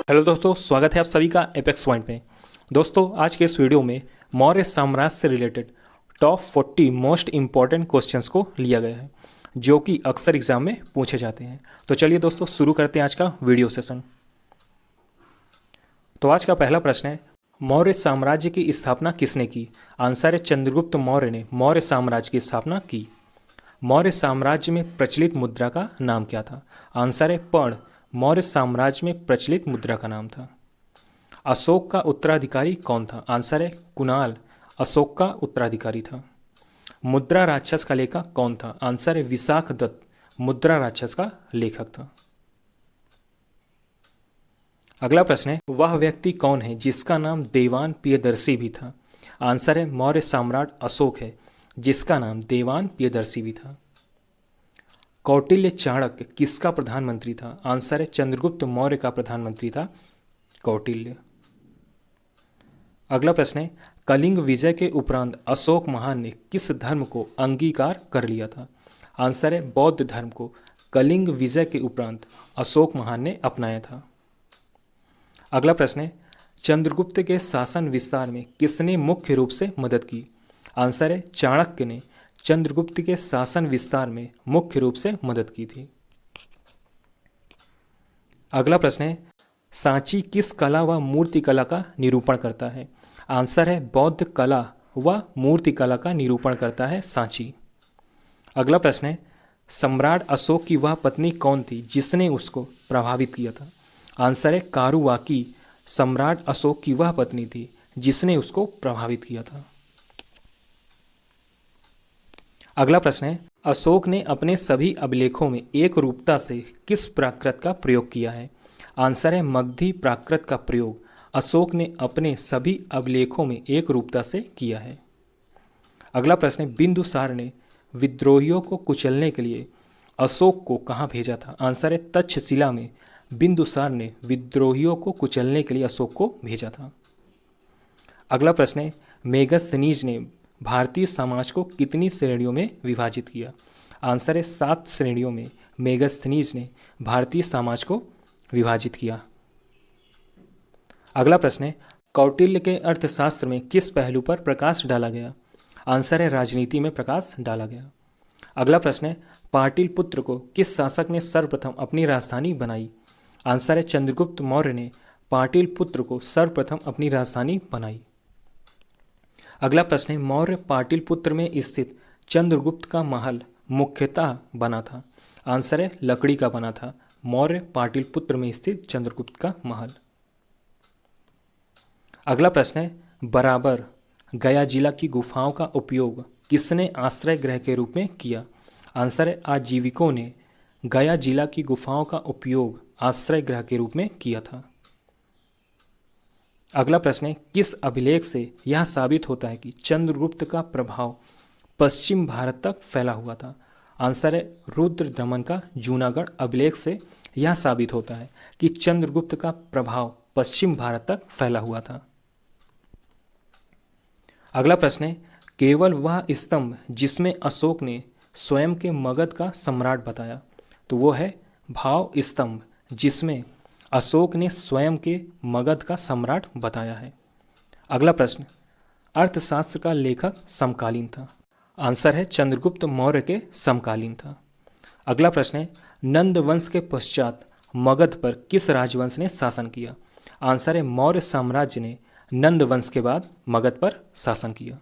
Hello दोस्तों, स्वागत है आप सभी का एपेक्स पॉइंट में। दोस्तों, आज के इस वीडियो में मौर्य साम्राज्य से related top 40 most important questions को लिया गया है जो कि अक्सर एग्जाम में पूछे जाते हैं। तो चलिए दोस्तों, शुरू करते हैं आज का वीडियो सेशन। तो आज का पहला प्रश्न है, मौर्य साम्राज्य की स्थापना किसने की? आंसर है चंद्रगुप्त मौर्य ने मौर्य साम्राज्य की स्थापना की। मौर्य साम्राज्य में प्रचलित मुद्रा का नाम क्या था? आंसर है पर्ण। मौर्य साम्राज्य में प्रचलित मुद्रा का नाम था। अशोक का उत्तराधिकारी कौन था? आंसर है कुणाल। अशोक का उत्तराधिकारी था। मुद्रा राक्षस का लेखक कौन था? आंसर है विशाख दत्त। मुद्रा राक्षस का लेखक था। अगला प्रश्न है, वह व्यक्ति कौन है जिसका नाम देवान प्रियदर्शी भी था? आंसर है मौर्य सम्राट अशोक है जिसका नाम देवान प्रियदर्शी भी था। कौटिल्य चाणक्य किसका प्रधानमंत्री था? आंसर है चंद्रगुप्त मौर्य का प्रधानमंत्री था कौटिल्य। अगला प्रश्न है, कलिंग विजय के उपरांत अशोक महान ने किस धर्म को अंगीकार कर लिया था? आंसर है बौद्ध धर्म को कलिंग विजय के उपरांत अशोक महान ने अपनाया था। अगला प्रश्न है, चंद्रगुप्त के शासन विस्तार में किसने मुख्य रूप से मदद की? आंसर है चाणक्य ने चंद्रगुप्त के शासन विस्तार में मुख्य रूप से मदद की थी। अगला प्रश्न है, सांची किस कला व मूर्ति कला का निरूपण करता है? आंसर है बौद्ध कला व मूर्ति कला का निरूपण करता है सांची। अगला प्रश्न है, सम्राट अशोक की वह पत्नी कौन थी जिसने उसको प्रभावित किया था? आंसर है कारुवाकी। सम्राट अशोक की वह पत्नी थी जिसने उसको प्रभावित किया था। अगला प्रश्न है, अशोक ने अपने सभी अभिलेखों में एक रूपता से किस प्राकृत का प्रयोग किया है? आंसर है मगधी प्राकृत का प्रयोग अशोक ने अपने सभी अभिलेखों में एक रूपता से किया है। अगला प्रश्न है, बिंदुसार ने विद्रोहियों को कुचलने के लिए अशोक को कहाँ भेजा था? आंसर है तक्षशिला में बिंदुसार ने विद्रोहियों को कुचलने के लिए अशोक को भेजा था। अगला प्रश्न है, मेगस्थनीज ने भारतीय समाज को कितनी श्रेणियों में विभाजित किया? आंसर है 7 श्रेणियों में मेगस्थनीज ने भारतीय समाज को विभाजित किया। अगला प्रश्न है, कौटिल्य के अर्थशास्त्र में किस पहलू पर प्रकाश डाला गया? आंसर है राजनीति में प्रकाश डाला गया। अगला प्रश्न है, पाटलिपुत्र को किस शासक ने सर्वप्रथम अपनी राजधानी बनाई? आंसर है चंद्रगुप्त मौर्य ने पाटलिपुत्र को सर्वप्रथम अपनी राजधानी बनाई। अगला प्रश्न है, मौर्य पाटलिपुत्र में स्थित चंद्रगुप्त का महल मुख्यतः बना था? आंसर है लकड़ी का बना था मौर्य पाटलिपुत्र में स्थित चंद्रगुप्त का महल। अगला प्रश्न है, बराबर गया जिला की गुफाओं का उपयोग किसने आश्रय गृह के रूप में किया? आंसर है आजीविकों ने गया जिला की गुफाओं का उपयोग आश्रय गृह के रूप में किया था। अगला प्रश्न है, किस अभिलेख से यह साबित होता है कि चंद्रगुप्त का प्रभाव पश्चिम भारत तक फैला हुआ था? आंसर है रुद्र दमन का जूनागढ़ अभिलेख से यह साबित होता है कि चंद्रगुप्त का प्रभाव पश्चिम भारत तक फैला हुआ था। अगला प्रश्न है, केवल वह स्तंभ जिसमें अशोक ने स्वयं के मगध का सम्राट बताया, तो वो है भाव स्तंभ जिसमें अशोक ने स्वयं के मगध का सम्राट बताया है। अगला प्रश्न, अर्थशास्त्र का लेखक समकालीन था? आंसर है चंद्रगुप्त मौर्य के समकालीन था। अगला प्रश्न है, नंद वंश के पश्चात मगध पर किस राजवंश ने शासन किया? आंसर है मौर्य साम्राज्य ने नंद वंश के बाद मगध पर शासन किया।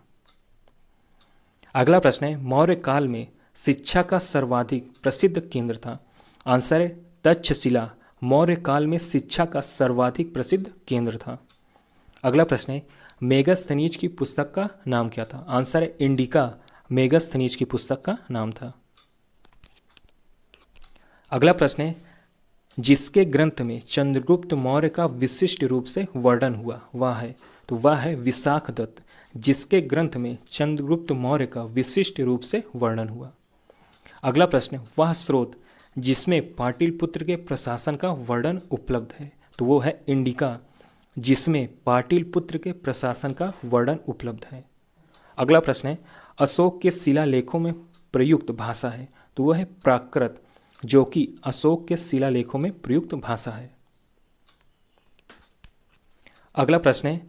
अगला प्रश्न है, मौर्य काल में शिक्षा का सर्वाधिक प्रसिद्ध केंद्र था? आंसर है तक्षशिला मौर्य काल में शिक्षा का सर्वाधिक प्रसिद्ध केंद्र था। अगला प्रश्न है, मेगस्थनीज की पुस्तक का नाम क्या था? आंसर है इंडिका मेगस्थनीज की पुस्तक का नाम था। अगला प्रश्न है, जिसके ग्रंथ में चंद्रगुप्त मौर्य का विशिष्ट रूप से वर्णन हुआ वह है, तो वह है विशाख दत्त। जिसके ग्रंथ में चंद्रगुप्त मौर्य का विशिष्ट रूप से वर्णन हुआ। अगला प्रश्न, वह स्रोत जिसमें पाटलिपुत्र के प्रशासन का वर्णन उपलब्ध है, तो वो है इंडिका जिसमें पाटलिपुत्र के प्रशासन का वर्णन उपलब्ध है। अगला प्रश्न है, अशोक के शिलालेखों में प्रयुक्त भाषा है, तो वह है प्राकृत जो कि अशोक के शिलालेखों में प्रयुक्त भाषा है। अगला प्रश्न है,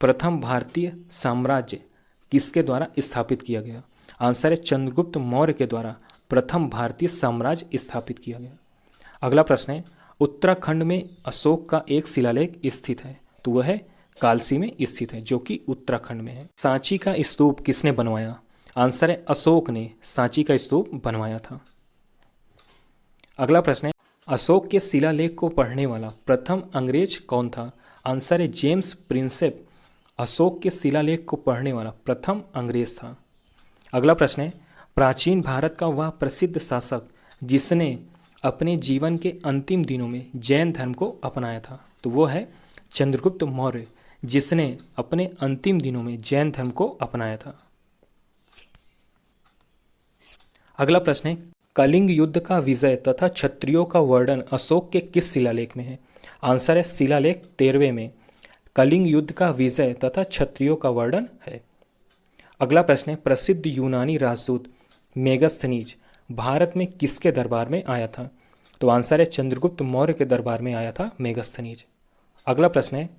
प्रथम भारतीय साम्राज्य किसके द्वारा स्थापित किया गया? आंसर है चंद्रगुप्त मौर्य के द्वारा प्रथम भारतीय साम्राज्य स्थापित किया गया। अगला प्रश्न है, उत्तराखंड में अशोक का एक शिलालेख स्थित है, तो वह है कालसी में स्थित है, जो कि उत्तराखंड में है। सांची का स्तूप किसने बनवाया? आंसर है अशोक ने सांची का स्तूप बनवाया था। अगला प्रश्न है, अशोक के शिलालेख को पढ़ने वाला प्रथम अंग्रेज कौन था? आंसर है जेम्स प्रिंसेप अशोक के शिलालेख को पढ़ने वाला प्रथम अंग्रेज था। अगला प्रश्न है, प्राचीन भारत का वह प्रसिद्ध शासक जिसने अपने जीवन के अंतिम दिनों में जैन धर्म को अपनाया था, तो वो है चंद्रगुप्त मौर्य, जिसने अपने अंतिम दिनों में जैन धर्म को अपनाया था। अगला प्रश्न है, कलिंग युद्ध का विजय तथा क्षत्रियों का वर्णन अशोक के किस शिलालेख में है? आंसर है शिलालेख 13वें में कलिंग युद्ध का विजय तथा क्षत्रियों का वर्णन है। अगला प्रश्न है, प्रसिद्ध यूनानी राजदूत मेगास्थनीज भारत में किसके दरबार में आया था? तो आंसर है चंद्रगुप्त मौर्य के दरबार में आया था मेगास्थनीज। अगला प्रश्न है,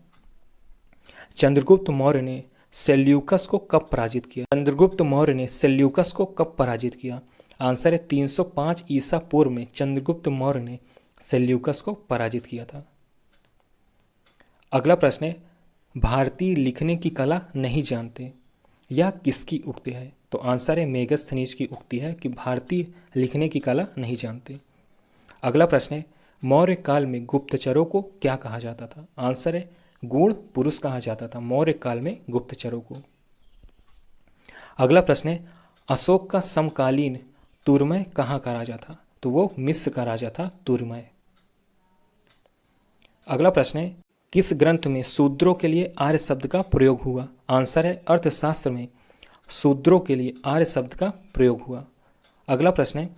चंद्रगुप्त मौर्य ने सेल्यूकस को कब पराजित किया? चंद्रगुप्त मौर्य ने सेल्यूकस को कब पराजित किया? आंसर है 305 ईसा पूर्व में चंद्रगुप्त मौर्य ने सेल्यूकस को पराजित किया था। अगला प्रश्न है, भारतीय लिखने की कला नहीं जानते, यह किसकी उक्ति है? तो आंसर है मेगास्थनीज की उक्ति है कि भारतीय लिखने की कला नहीं जानते। अगला प्रश्न है, मौर्य काल में गुप्तचरों को क्या कहा जाता था? आंसर है गूढ़ पुरुष कहा जाता था मौर्य काल में गुप्तचरों को। अगला प्रश्न है, अशोक का समकालीन तुरमय कहाँ का राजा था? तो वो मिस्र का राजा था तुरमय। अगला प्रश्न है, किस ग्रंथ में शूद्रों के लिए आर्य शब्द का प्रयोग हुआ? आंसर है अर्थशास्त्र में शूद्रों के लिए आर्य शब्द का प्रयोग हुआ। अगला प्रश्न है,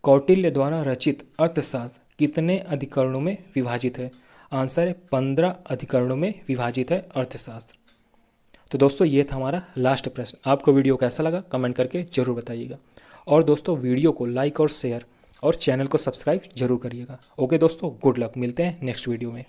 कौटिल्य द्वारा रचित अर्थशास्त्र कितने अधिकरणों में विभाजित है? आंसर है 15 अधिकरणों में विभाजित है अर्थशास्त्र। तो दोस्तों ये था हमारा लास्ट प्रश्न। आपको वीडियो कैसा लगा कमेंट करके जरूर बताइएगा, और दोस्तों वीडियो को लाइक और शेयर और चैनल को सब्सक्राइब जरूर करिएगा। ओके दोस्तों, गुड लक, मिलते हैं नेक्स्ट वीडियो में।